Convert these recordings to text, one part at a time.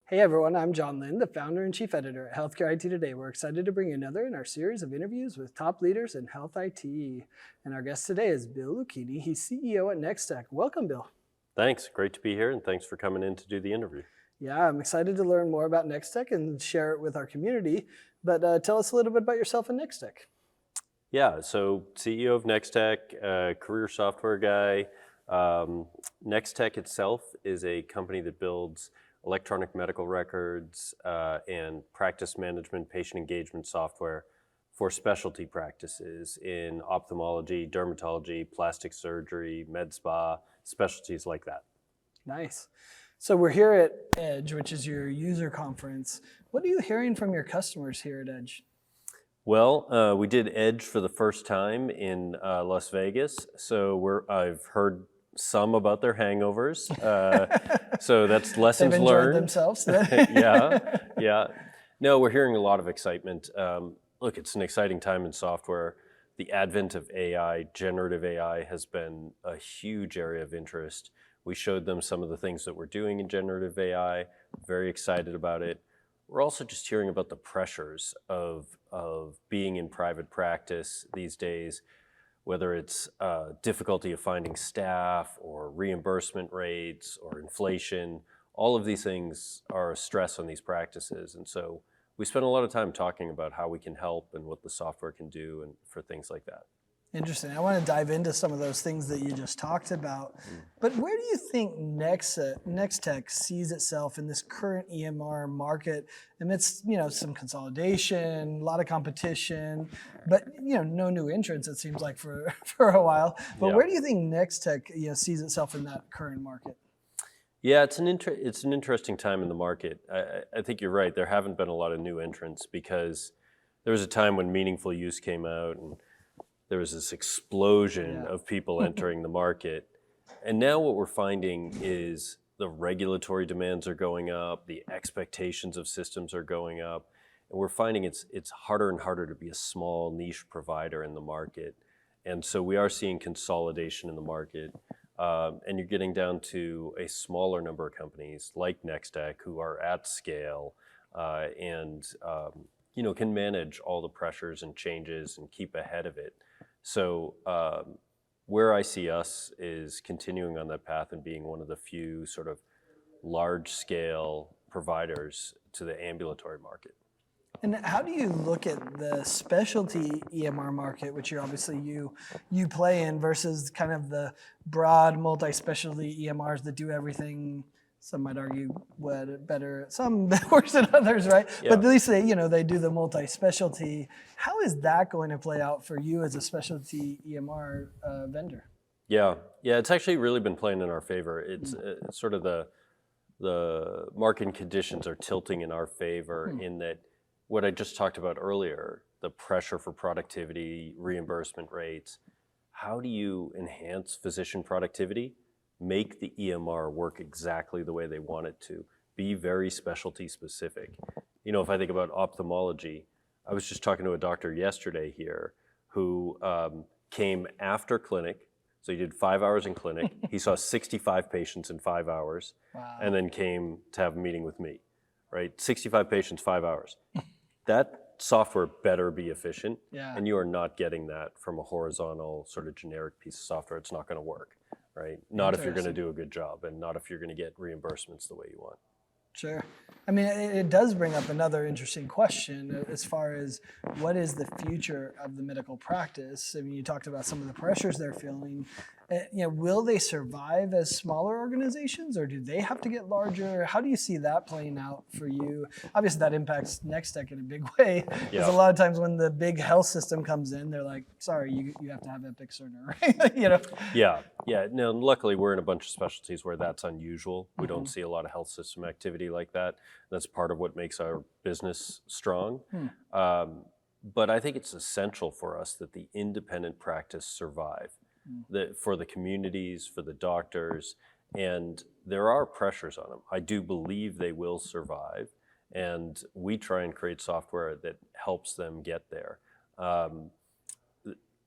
Hey everyone, I'm John Lynn, the founder and chief editor at Healthcare IT Today. We're excited to bring you another in our series of interviews with top leaders in health IT. And our guest today is Bill Lucchini. He's CEO at Nextech. Welcome, Bill. Thanks. Great to be here, and thanks for coming in to do the interview. Yeah, I'm excited to learn more about Nextech and share it with our community. But tell us a little bit about yourself and Nextech. Yeah, so CEO of Nextech, career software guy. Nextech itself is a company that builds electronic medical records and practice management, patient engagement software for specialty practices in ophthalmology, dermatology, plastic surgery, med spa, specialties like that. Nice. So we're here at Edge, which is your user conference. What are you hearing from your customers here at Edge? Well, we did Edge for the first time in Las Vegas, so I've heard some about their hangovers, so that's lessons They've enjoyed learned. themselves. Yeah. No, we're hearing a lot of excitement. Look, it's an exciting time in software. The advent of AI, generative AI, has been a huge area of interest. We showed them some of the things that we're doing in generative AI, very excited about it. We're also just hearing about the pressures of being in private practice these days, whether it's difficulty of finding staff or reimbursement rates or inflation. All of these things are a stress on these practices. And so we spend a lot of time talking about how we can help and what the software can do and for things like that. Interesting. I want to dive into some of those things that you just talked about. But where do you think Nextech sees itself in this current EMR market amidst, some consolidation, a lot of competition, but no new entrants, it seems like for a while. But where do you think Nextech sees itself in that current market? Yeah, it's an interesting time in the market. I think you're right. There haven't been a lot of new entrants because there was a time when Meaningful Use came out and there was this explosion of people entering the market. And now what we're finding is the regulatory demands are going up, the expectations of systems are going up, and we're finding it's harder and harder to be a small niche provider in the market. And so we are seeing consolidation in the market. And you're getting down to a smaller number of companies like Nextech who are at scale and can manage all the pressures and changes and keep ahead of it. So where I see us is continuing on that path and being one of the few sort of large-scale providers to the ambulatory market. And how do you look at the specialty EMR market, which you're obviously you play in, versus kind of the broad multi-specialty EMRs that do everything? Some might argue better, some worse than others, right? Yeah. But at least they do the multi-specialty. How is that going to play out for you as a specialty EMR vendor? Yeah, it's actually really been playing in our favor. It's sort of the market conditions are tilting in our favor in that what I just talked about earlier, the pressure for productivity, reimbursement rates. How do you enhance physician productivity? Make the EMR work exactly the way they want it to. Be very specialty specific. If I think about ophthalmology, I was just talking to a doctor yesterday here who came after clinic. So he did 5 hours in clinic. He saw 65 patients in 5 hours. Wow. And then came to have a meeting with me, right? 65 patients, 5 hours. That software better be efficient. Yeah. And you are not getting that from a horizontal sort of generic piece of software. It's not going to work. Right? Not if you're going to do a good job and not if you're going to get reimbursements the way you want. Sure. I mean, it does bring up another interesting question as far as what is the future of the medical practice? I mean, you talked about some of the pressures they're feeling. Will they survive as smaller organizations or do they have to get larger? How do you see that playing out for you? Obviously, that impacts Nextech in a big way. Because a lot of times when the big health system comes in, they're like, sorry, you have to have Epic Cerner, right? Yeah. No, luckily, we're in a bunch of specialties where that's unusual. We don't see a lot of health system activity like that. That's part of what makes our business strong. But I think it's essential for us that the independent practice survive. For the communities, for the doctors, and there are pressures on them. I do believe they will survive, and we try and create software that helps them get there.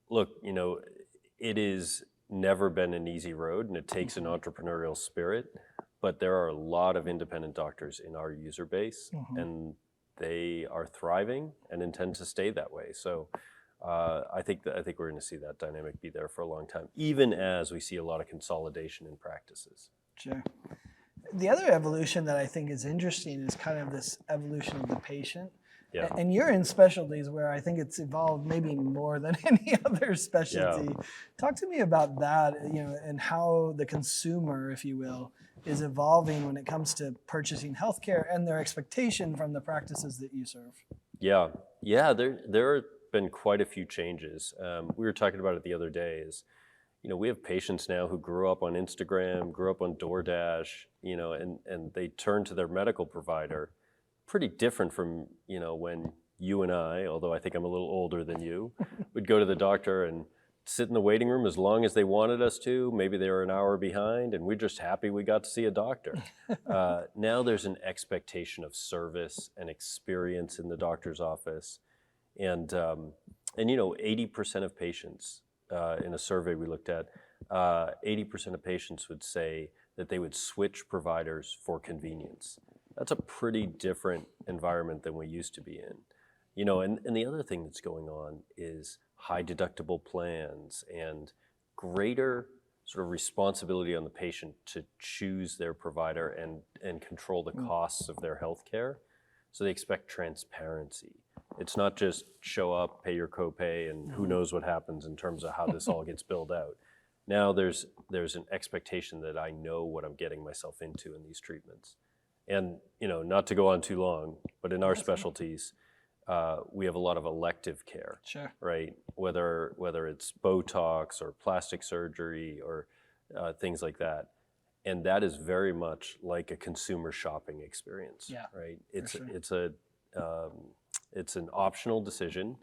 Look, it has never been an easy road, and it takes an entrepreneurial spirit, but there are a lot of independent doctors in our user base, and they are thriving and intend to stay that way. So I think we're going to see that dynamic be there for a long time, even as we see a lot of consolidation in practices. Sure. The other evolution that I think is interesting is kind of this evolution of the patient. Yeah. And you're in specialties where I think it's evolved maybe more than any other specialty. Yeah. Talk to me about that, and how the consumer, if you will, is evolving when it comes to purchasing healthcare and their expectation from the practices that you serve. Yeah, there have been quite a few changes. We were talking about it the other day. We have patients now who grew up on Instagram, grew up on DoorDash, and they turn to their medical provider. Pretty different from, when you and I, although I think I'm a little older than you, would go to the doctor and sit in the waiting room as long as they wanted us to. Maybe they were an hour behind, and we're just happy we got to see a doctor. Now there's an expectation of service and experience in the doctor's office. And 80% of patients, in a survey we looked at, 80% of patients would say that they would switch providers for convenience. That's a pretty different environment than we used to be in. And the other thing that's going on is high deductible plans and greater sort of responsibility on the patient to choose their provider and control the costs of their health care. So they expect transparency. It's not just show up, pay your copay, and who knows what happens in terms of how this all gets billed out. Now there's an expectation that I know what I'm getting myself into in these treatments. And, not to go on too long, but in our specialties, we have a lot of elective care, Sure. right? Whether it's Botox or plastic surgery or things like that. And that is very much like a consumer shopping experience, Yeah, right? It's an optional decision.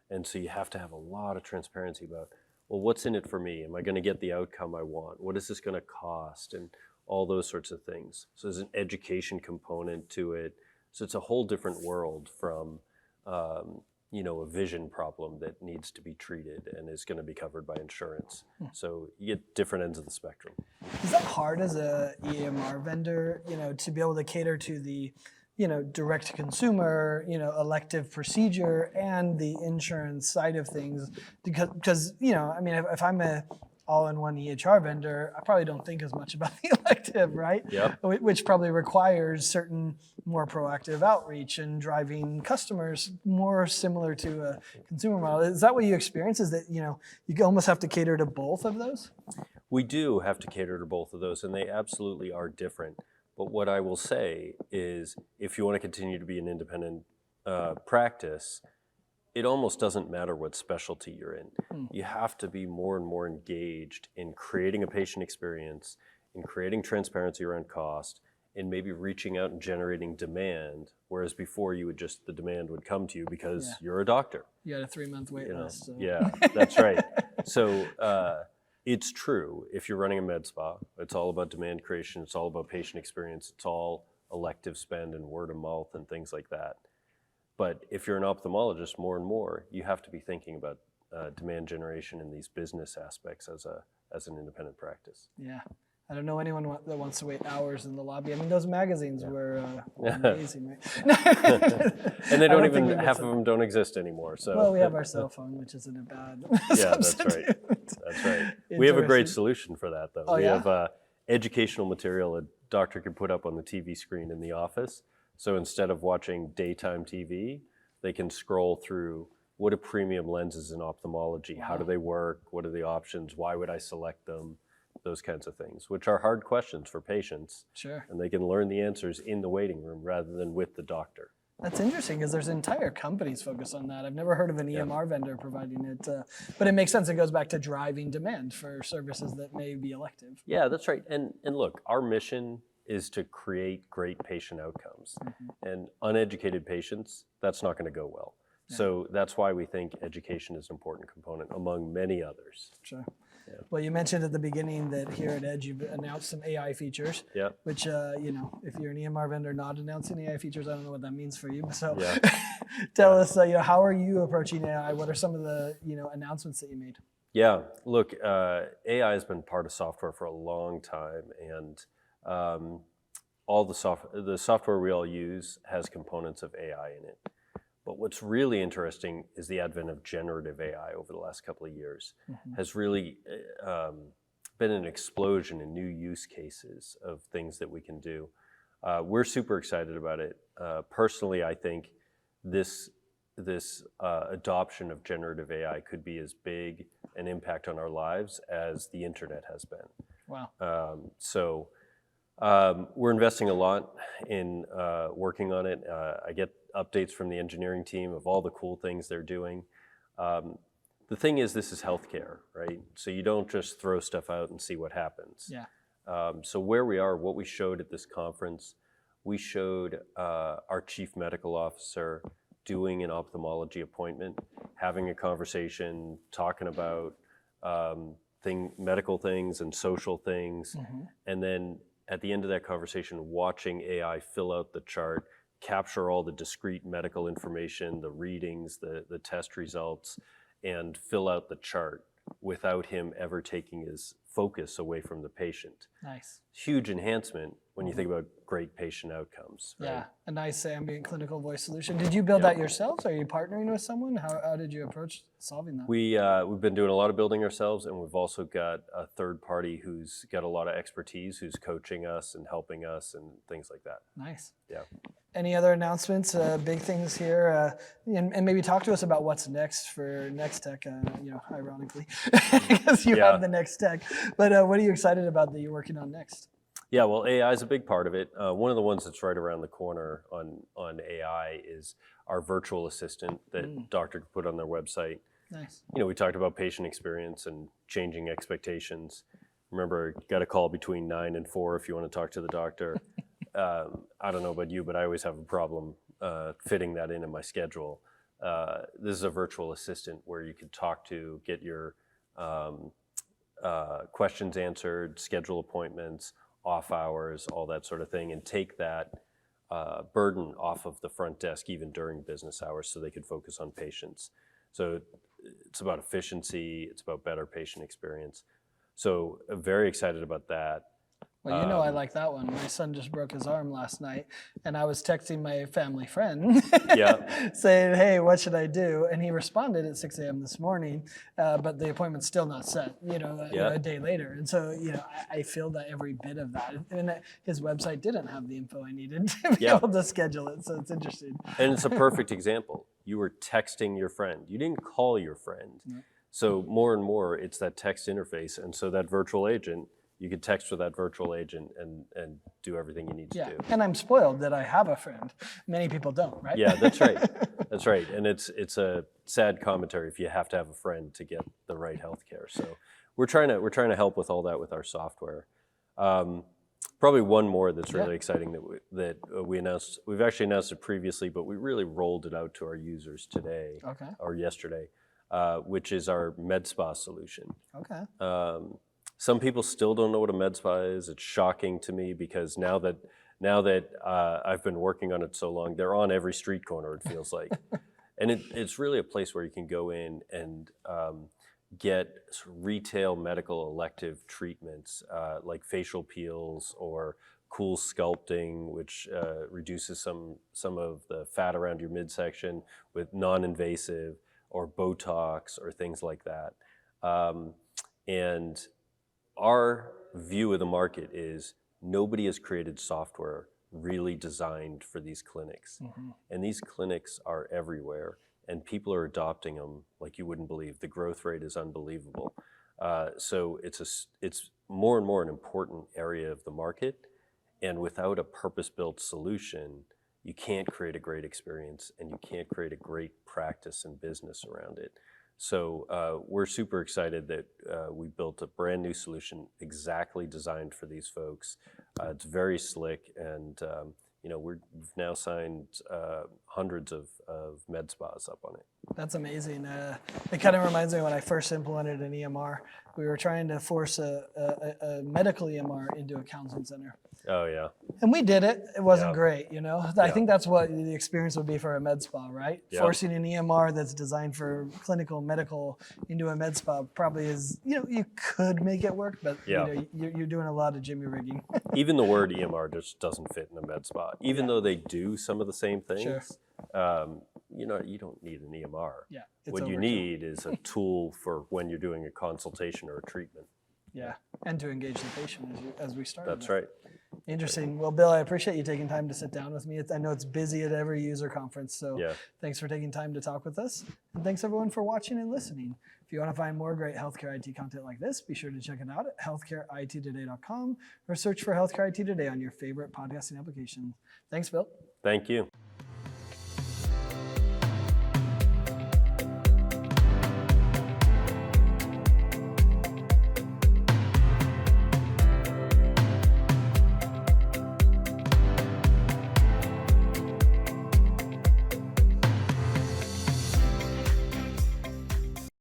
And so you have to have a lot of transparency about, well, what's in it for me? Am I going to get the outcome I want? What is this going to cost? And all those sorts of things. So there's an education component to it. So it's a whole different world from, a vision problem that needs to be treated and is going to be covered by insurance. So you get different ends of the spectrum. Is that hard as a EMR vendor, to be able to cater to the, direct to consumer, elective procedure and the insurance side of things? Because if I'm a all-in-one EHR vendor, I probably don't think as much about the elective, right? Yep. Which probably requires certain more proactive outreach and driving customers more similar to a consumer model. Is that what you experience? Is that, you almost have to cater to both of those? We do have to cater to both of those, and they absolutely are different. But what I will say is, if you want to continue to be an independent practice, it almost doesn't matter what specialty you're in. You have to be more and more engaged in creating a patient experience, in creating transparency around cost, and maybe reaching out and generating demand, whereas before the demand would come to you because you're a doctor. You had a 3-month wait list. So. Yeah, that's right. So it's true. If you're running a med spa, it's all about demand creation. It's all about patient experience. It's all elective spend and word of mouth and things like that. But if you're an ophthalmologist, more and more, you have to be thinking about demand generation in these business aspects as an independent practice. Yeah. I don't know anyone that wants to wait hours in the lobby. I mean, those magazines were amazing, right? And they don't even, half of them don't exist anymore. So. Well, we have our cell phone, which isn't a bad Yeah, that's right. That's right. We have a great solution for that, though. We have educational material a doctor can put up on the TV screen in the office. So instead of watching daytime TV, they can scroll through what are premium lenses in ophthalmology? How do they work? What are the options? Why would I select them? Those kinds of things, which are hard questions for patients. Sure. And they can learn the answers in the waiting room rather than with the doctor. That's interesting because there's entire companies focused on that. I've never heard of an EMR vendor providing it, but it makes sense. It goes back to driving demand for services that may be elective. Yeah, that's right. And look, our mission is to create great patient outcomes. And uneducated patients, that's not going to go well. Yeah. So that's why we think education is an important component among many others. Sure. Yeah. Well, you mentioned at the beginning that here at Edge you've announced some AI features, which, if you're an EMR vendor not announcing AI features, I don't know what that means for you. So tell us, how are you approaching AI? What are some of the, announcements that you made? Yeah, look, AI has been part of software for a long time. And, all the software we all use has components of AI in it. But what's really interesting is the advent of generative AI over the last couple of years has really been an explosion in new use cases of things that we can do. We're super excited about it. Personally, I think this adoption of generative AI could be as big an impact on our lives as the internet has been. Wow. We're investing a lot in working on it. I get updates from the engineering team of all the cool things they're doing. The thing is, this is healthcare, right? So you don't just throw stuff out and see what happens. Yeah. So where we are, what we showed at this conference, we showed our chief medical officer doing an ophthalmology appointment, having a conversation, talking about medical things and social things, and then at the end of that conversation, watching AI fill out the chart, capture all the discrete medical information, the readings, the test results, and fill out the chart without him ever taking his focus away from the patient. Nice. Huge enhancement when you think about great patient outcomes. Right? Yeah, a nice ambient clinical voice solution. Did you build that yourselves? Are you partnering with someone? How did you approach solving that? We've been doing a lot of building ourselves, and we've also got a third party who's got a lot of expertise, who's coaching us and helping us and things like that. Nice. Yeah. Any other announcements, big things here, and maybe talk to us about what's next for Nextech, ironically, because you have the Nextech. But what are you excited about that you're working on next? Yeah, well, AI is a big part of it. One of the ones that's right around the corner on AI is our virtual assistant that doctor could put on their website. Nice. We talked about patient experience and changing expectations. Remember, you got a call between 9 and 4 if you want to talk to the doctor. I don't know about you, but I always have a problem fitting that in my schedule. This is a virtual assistant where you can talk to, get your questions answered, schedule appointments, off hours, all that sort of thing, and take that burden off of the front desk even during business hours so they could focus on patients. So it's about efficiency, it's about better patient experience. So I'm very excited about that. Well, I like that one. My son just broke his arm last night, and I was texting my family friend saying, hey, what should I do? And he responded at 6 a.m. this morning, but the appointment's still not set, a day later. And so, I feel that every bit of that. And his website didn't have the info I needed to be able to schedule it, so it's interesting. And it's a perfect example. You were texting your friend. You didn't call your friend. So more and more, it's that text interface. And so that virtual agent, you could text with that virtual agent and do everything you need to do. And I'm spoiled that I have a friend. Many people don't, right? Yeah, that's right. That's right. And it's a sad commentary if you have to have a friend to get the right healthcare. So we're trying to help with all that with our software. Probably one more that's really exciting that we announced. We've actually announced it previously, but we really rolled it out to our users today or yesterday, which is our med spa solution. Okay. Some people still don't know what a med spa is. It's shocking to me because now that I've been working on it so long, they're on every street corner, it feels like. And it's really a place where you can go in and get retail medical elective treatments like facial peels or cool sculpting, which reduces some of the fat around your midsection with non-invasive, or Botox or things like that. And our view of the market is nobody has created software really designed for these clinics. And these clinics are everywhere, and people are adopting them like you wouldn't believe. The growth rate is unbelievable. So it's more and more an important area of the market, and without a purpose-built solution, you can't create a great experience and you can't create a great practice and business around it. So we're super excited that we built a brand new solution exactly designed for these folks. It's very slick, and we've now signed hundreds of med spas up on it. That's amazing. It kind of reminds me when I first implemented an EMR. We were trying to force a medical EMR into a counseling center. Oh yeah. And we did it. It wasn't Yeah. great, you know. I think that's what the experience would be for a med spa, right? Yeah. Forcing an EMR that's designed for clinical medical into a med spa probably is, you know, you could make it work, but Yeah. you know, you're doing a lot of jimmy rigging. Even the word EMR just doesn't fit in a med spa, even though they do some of the same things. Sure. You know, you don't need an EMR. Yeah. It's What you overkill. need is a tool for when you're doing a consultation or a treatment. Yeah. And to engage the patient as we started. That's right. Interesting. Well, Bill, I appreciate you taking time to sit down with me. I know it's busy at every user conference, so Yeah. thanks for taking time to talk with us. And thanks everyone for watching and listening. If you want to find more great healthcare IT content like this, be sure to check it out at healthcareittoday.com or search for Healthcare IT Today on your favorite podcasting application. Thanks, Bill. Thank you.